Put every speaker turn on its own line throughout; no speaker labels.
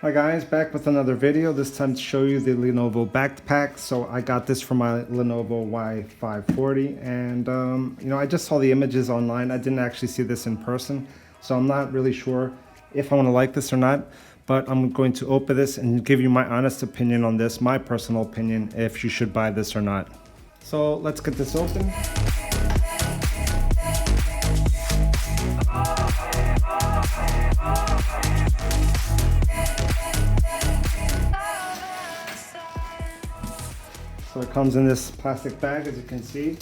Hi guys, back with another video, this time to show you the Lenovo backpack. So I got this from my Lenovo Y540 and I just saw the images online. I didn't actually see this in person, so I'm not really sure if I want to like this or not, but I'm going to open this and give you my honest opinion on this, my personal opinion, if you should buy this or not. So let's get this open. So it comes in this plastic bag, as you can see.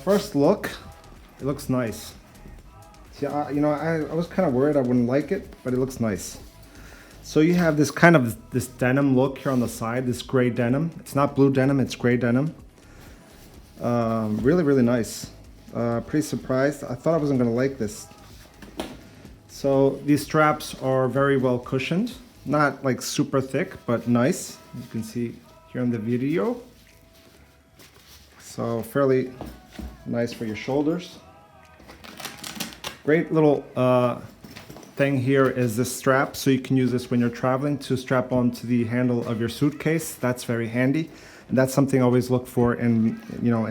First look, it looks nice. See, I was kind of worried I wouldn't like it, but it looks nice. So you have this this denim look here on the side, this gray denim. It's not blue denim, it's gray denim. Really, really nice. Pretty surprised. I thought I wasn't gonna like this. So these straps are very well cushioned. Not like super thick, but nice. You can see here in the video. So fairly nice for your shoulders. Great little thing here is this strap. So you can use this when you're traveling to strap onto the handle of your suitcase. That's very handy. And that's something I always look for in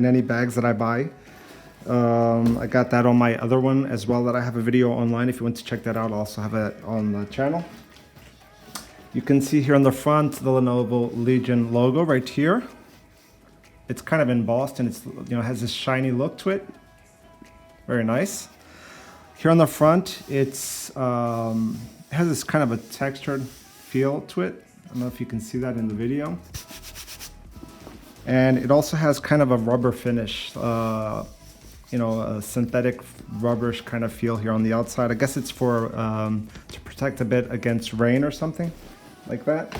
any bags that I buy. I got that on my other one as well that I have a video online. If you want to check that out, I'll also have it on the channel. You can see here on the front the Lenovo Legion logo right here. It's kind of embossed and it's has this shiny look to it. Very nice. Here on the front, it has this kind of a textured feel to it. I don't know if you can see that in the video. And it also has kind of a rubber finish, a synthetic rubberish kind of feel here on the outside. I guess it's for to protect a bit against rain or something like that.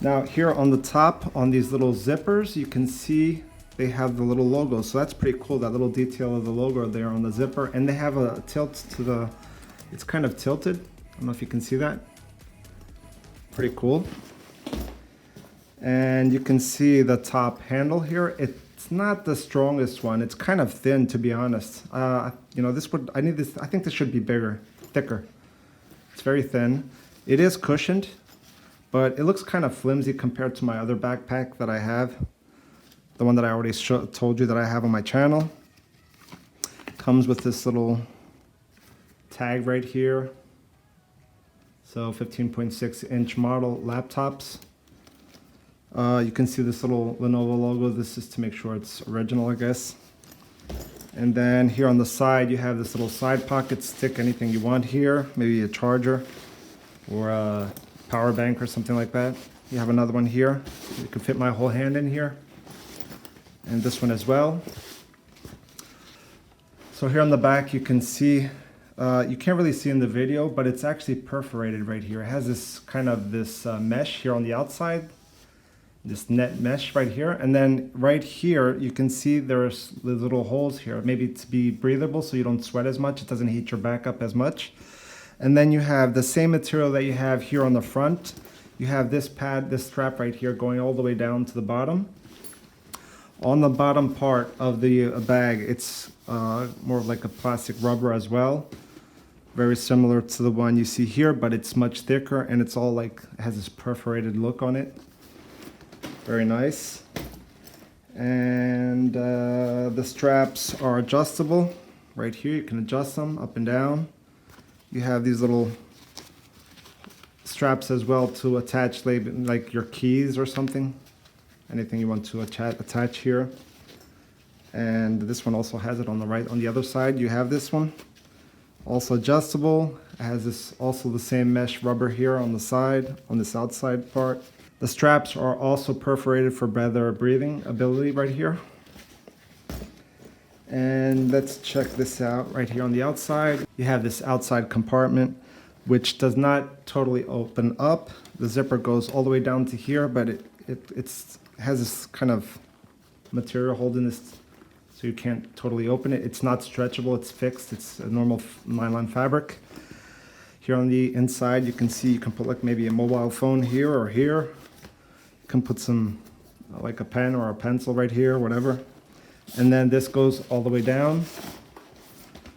Now here on the top, on these little zippers, you can see they have the little logo. So that's pretty cool, that little detail of the logo there on the zipper. And they have a tilt to it's kind of tilted. I don't know if you can see that. Pretty cool. And you can see the top handle here. It's not the strongest one. It's kind of thin, to be honest. I think this should be bigger, thicker. It's very thin. It is cushioned, but it looks kind of flimsy compared to my other backpack that I have. The one that I already told you that I have on my channel. Comes with this little tag right here. So 15.6-inch model laptops. You can see this little Lenovo logo. This is to make sure it's original, I guess. And then here on the side, you have this little side pocket. Stick anything you want here. Maybe a charger or a power bank or something like that. You have another one here. You can fit my whole hand in here. And this one as well. So here on the back, you can see, you can't really see in the video, but it's actually perforated right here. It has this mesh here on the outside. This net mesh right here, and then right here you can see there's the little holes here, maybe to be breathable so you don't sweat as much, it doesn't heat your back up as much. And then you have the same material that you have here on the front. You have this pad, this strap right here going all the way down to the bottom. On the bottom part of the bag, it's more like a plastic rubber as well, very similar to the one you see here, but it's much thicker and it's all has this perforated look on it. Very nice. And the straps are adjustable. Right here, you can adjust them up and down. You have these little straps as well to attach like your keys or something. Anything you want to attach here. And this one also has it on the right. On the other side, you have this one. Also adjustable. It has also the same mesh rubber here on the side, on this outside part. The straps are also perforated for better breathing ability right here. And let's check this out right here on the outside. You have this outside compartment, which does not totally open up. The zipper goes all the way down to here, but it has this kind of material holding this, so you can't totally open it. It's not stretchable, it's fixed. It's a normal nylon fabric. Here on the inside, you can see you can put maybe a mobile phone here or here. You can put some like a pen or a pencil right here, whatever. And then this goes all the way down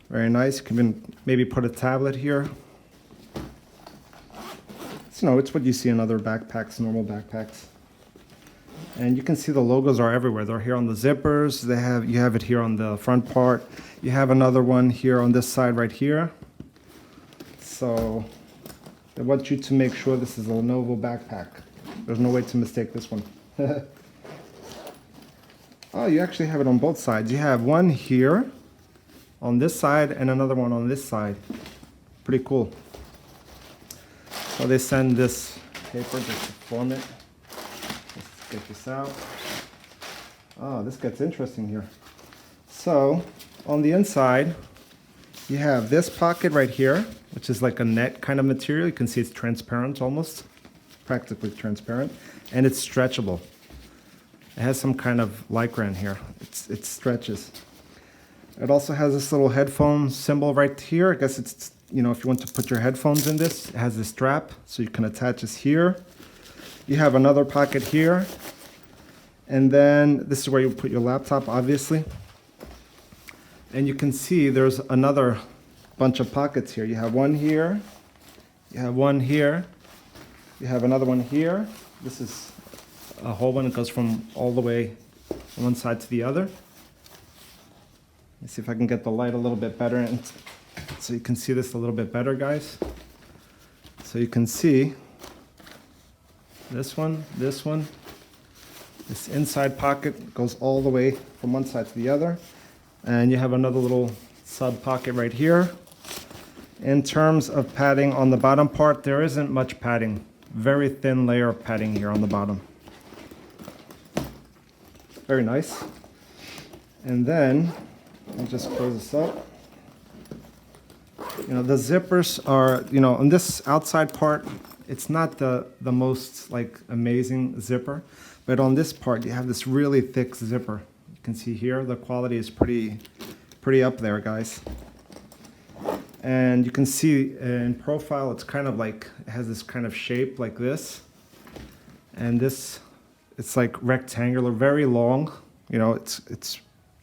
Very nice. You can even maybe put a tablet here. So, it's what you see in other backpacks, normal backpacks. And you can see the logos are everywhere. They're here on the zippers. You have it here on the front part. You have another one here on this side right here. So I want you to make sure this is a Lenovo backpack. There's no way to mistake this one. Oh, you actually have it on both sides. You have one here on this side and another one on this side. Pretty cool. So they send this paper just to form it. Let's get this out. Oh, this gets interesting here. So on the inside, you have this pocket right here, which is like a net kind of material. You can see it's transparent almost, practically transparent, and it's stretchable. It has some kind of lycra in here. It stretches. It also has this little headphone symbol right here. I guess it's, you know, if you want to put your headphones in this, it has this strap, so you can attach this here. You have another pocket here. And then this is where you put your laptop, obviously. And you can see there's another bunch of pockets here. You have one here. You have one here. You have another one here. This is a whole one. It goes from all the way from one side to the other. Let's see if I can get the light a little bit better, and so you can see this a little bit better, guys. So you can see this one, this one. This inside pocket goes all the way from one side to the other. And you have another little sub pocket right here. In terms of padding on the bottom part, there isn't much padding. Very thin layer of padding here on the bottom. Very nice. And then, I'll just close this up. You know, the zippers are, you know, on this outside part, it's not the most like amazing zipper, but on this part you have this really thick zipper. You can see here the quality is pretty up there, guys. And you can see in profile it's kind of like, it has this kind of shape like this, and this, it's like rectangular, very long. You know, it's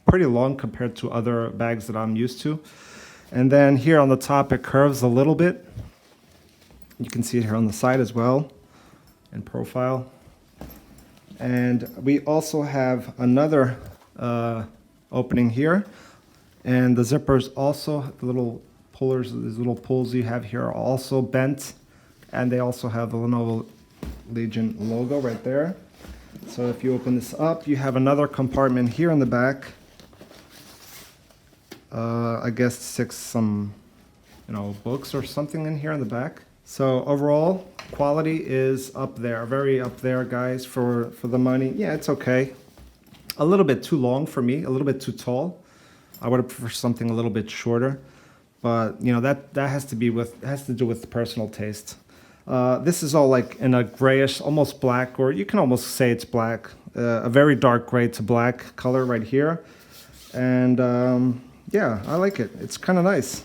pretty long compared to other bags that I'm used to. And then here on the top it curves a little bit. You can see it here on the side as well in profile. And we also have another opening here, and the zippers also, the little pullers, these little pulls you have here are also bent, and they also have the Lenovo Legion logo right there. So if you open this up, you have another compartment here in the back. I guess six some, you know, books or something in here in the back. So overall, quality is up there, very up there, guys, for the money. Yeah, it's okay. A little bit too long for me, a little bit too tall. I would have preferred something a little bit shorter, but you know, that has to do with personal taste. This is all like in a grayish, almost black, or you can almost say it's black, a very dark gray to black color right here. And yeah, I like it. It's kind of nice.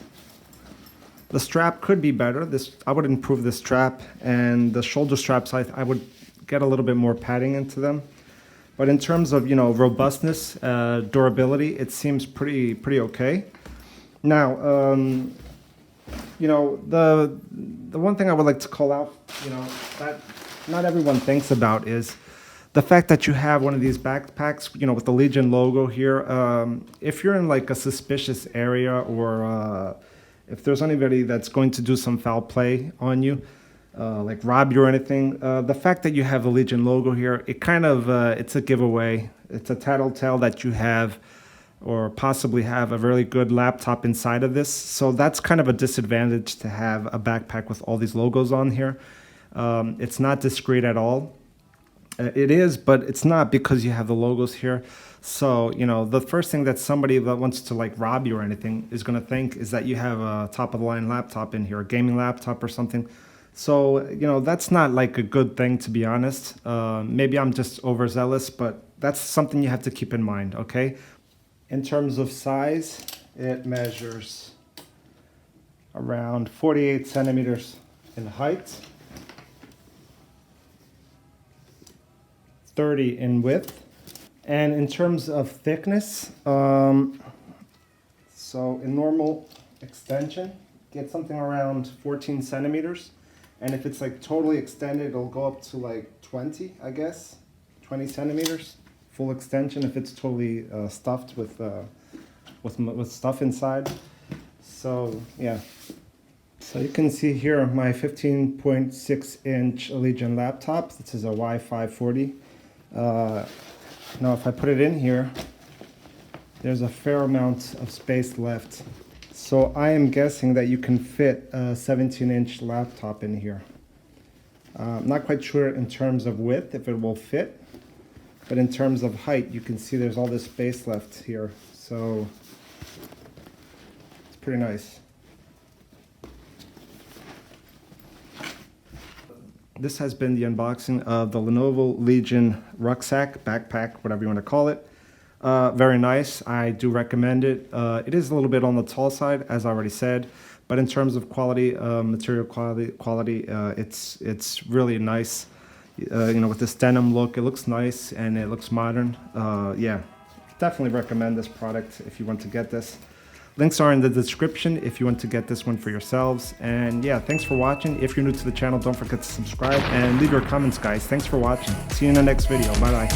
The strap could be better. I would improve the strap, and the shoulder straps, I would get a little bit more padding into them. But in terms of, you know, robustness, durability, it seems pretty okay. Now, you know, the one thing I would like to call out, you know, that not everyone thinks about is the fact that you have one of these backpacks, you know, with the Legion logo here. If you're in like a suspicious area, or if there's anybody that's going to do some foul play on you, like rob you or anything, the fact that you have the Legion logo here, it kind of, it's a giveaway. It's a tattletale that you have, or possibly have, a really good laptop inside of this. So that's kind of a disadvantage to have a backpack with all these logos on here. It's not discreet at all. It is, but it's not, because you have the logos here. So, you know, the first thing that somebody that wants to like rob you or anything is going to think is that you have a top of the line laptop in here, a gaming laptop or something. So, you know, that's not like a good thing, to be honest. Maybe I'm just overzealous, but that's something you have to keep in mind, okay? In terms of size, it measures around 48 centimeters in height, 30 in width. And in terms of thickness, let's So in normal extension, get something around 14 centimeters. And if it's like totally extended, it'll go up to like 20, I guess. 20 centimeters, full extension if it's totally stuffed with stuff inside. So yeah. So you can see here my 15.6 inch Legion laptop. This is a Y540. Now if I put it in here, there's a fair amount of space left. So I am guessing that you can fit a 17-inch laptop in here. I'm not quite sure in terms of width if it will fit, but in terms of height, you can see there's all this space left here. So it's pretty nice. This has been the unboxing of the Lenovo Legion rucksack, backpack, whatever you want to call it. Very nice. I do recommend it. It is a little bit on the tall side, as I already said, but in terms of quality, material quality, it's really nice. You know, with this denim look, it looks nice and it looks modern. Yeah, definitely recommend this product if you want to get this. Links are in the description if you want to get this one for yourselves. And yeah, thanks for watching. If you're new to the channel, don't forget to subscribe and leave your comments, guys. Thanks for watching. See you in the next video. Bye-bye.